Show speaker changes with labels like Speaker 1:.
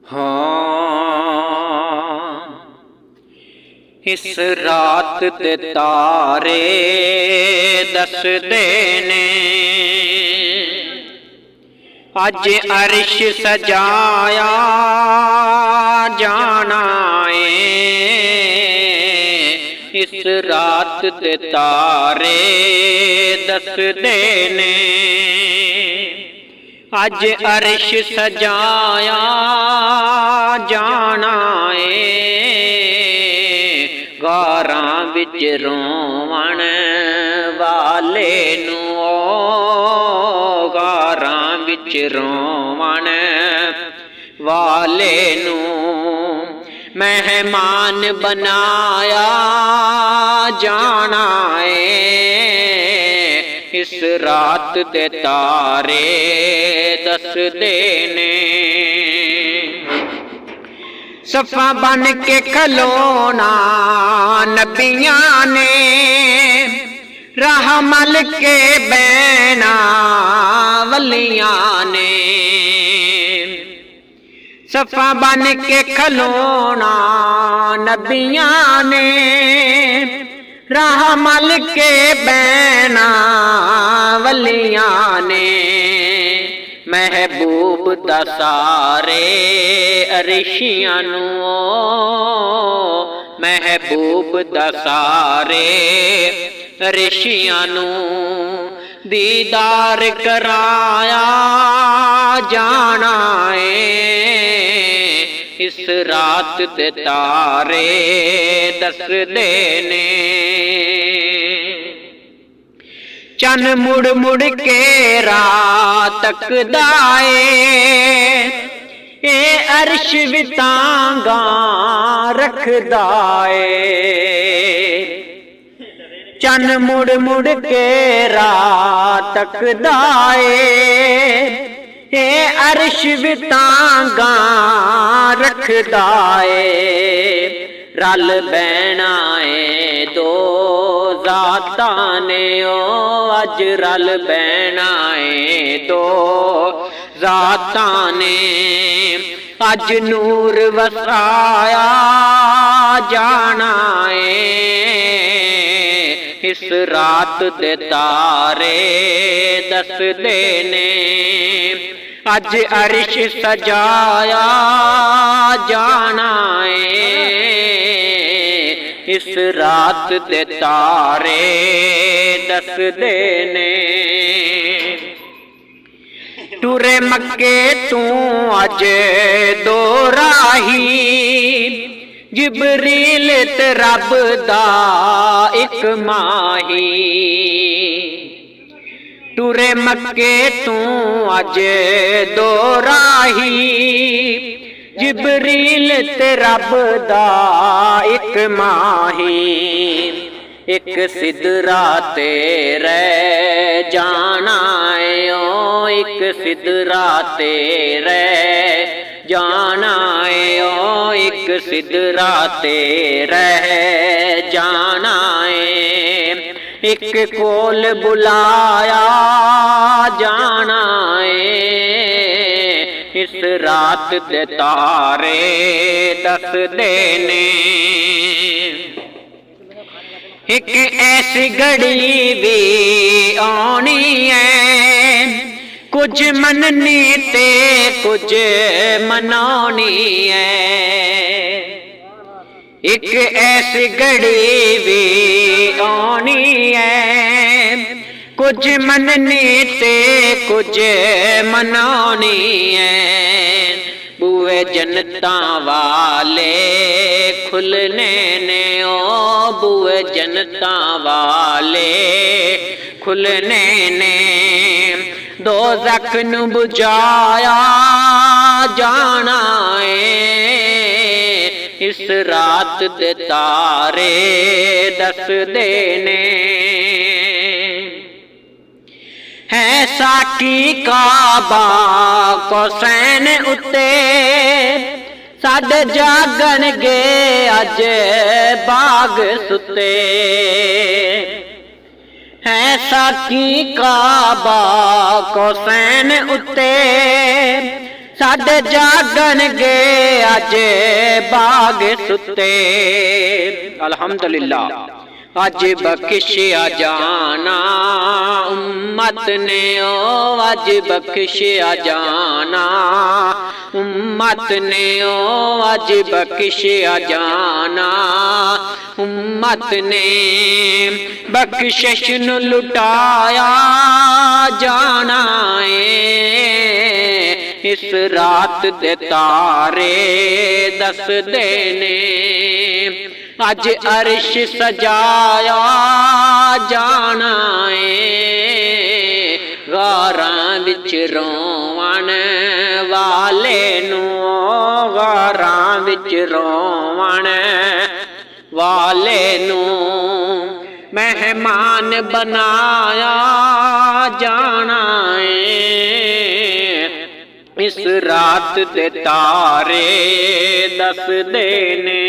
Speaker 1: हाँ इस रात दे तारे दसदे ने अज अर्श सजाया जाना है। इस रात दे तारे दसदे ने अज अर्श सजाया जाना है। गारां विच रोवण वाले नू गारां विच रोवण वाले नू मेहमान बनाया जाना है। इस रात दे तारे दसदे ने सफा बन के खलोना नबियां ने राह मल के बैना वलियां ने। सफा बन के खलोना नबियां ने राह मल के बैना वलियां ने। महबूब दा सारे अरिशियां नू महबूब दा सारे अरिशियां नू दीदार कराया जाना है। इस रात दे तारे दसदे ने चन मुड़ मुड़ के रात तकदा ए अर्श वितांगा रखदा ए। चन मुड़ मुड़ के रात तकदा ए अर्श वितांगा रखदा ए। रल बैना है दो जातां ने ओ अज रल बैना है दो जातां ने। अज नूर वसाया जाना है। इस रात दे तारे दसदे ने अज अर्श सजाया जाना है। इस रात दे तारे दसदे ने टुरे मक्के तू अज दो राही जिबरील ते रब दा इक माही। टुरे मक्के तू अज दो राही जिबरील ते रब दा इक माही। एक सिदरा ते रह जाना है ओ एक सिदरा ते रह जाना है ओ एक सिदरा ते रह जाना है। एक कोल बुलाया जाना है। इस रात दे तारे दसदे ने एक ऐसी घड़ी भी आनी है कुछ मननी ते कुछ मनानी है। एक ऐसी घड़ी भी आनी है कुछ मननी ते कुछ मनानी है। बुए जनता वाले खुलने ने ओ बुए जनता वाले खुलने ने। दोज़ख नू बुझाया जाना है। इस रात दे तारे दसदे ने है साकी काबा हुसैन उत्ते साडे जागणगे अज बाग सुते। है साकी काबा हुसैन उत्ते साडे जागणगे अज बाग सुते। अल्हम्दुलिल्लाह अज बख्शिया जाना उम्मत ने, ओ अज बख्शिया जाना उम्मत ने, ओ अज बख्शिया जाना उम्मत ने। बख्शिश नू लुटाया जाना है, इस रात दे तारे दस देने। अज अर्श सजाया जाना है, गारां विच रोवण वाले नू, गारां विच रोवण वाले नू। मेहमान बनाया जाना है, इस रात दे तारे दस देने।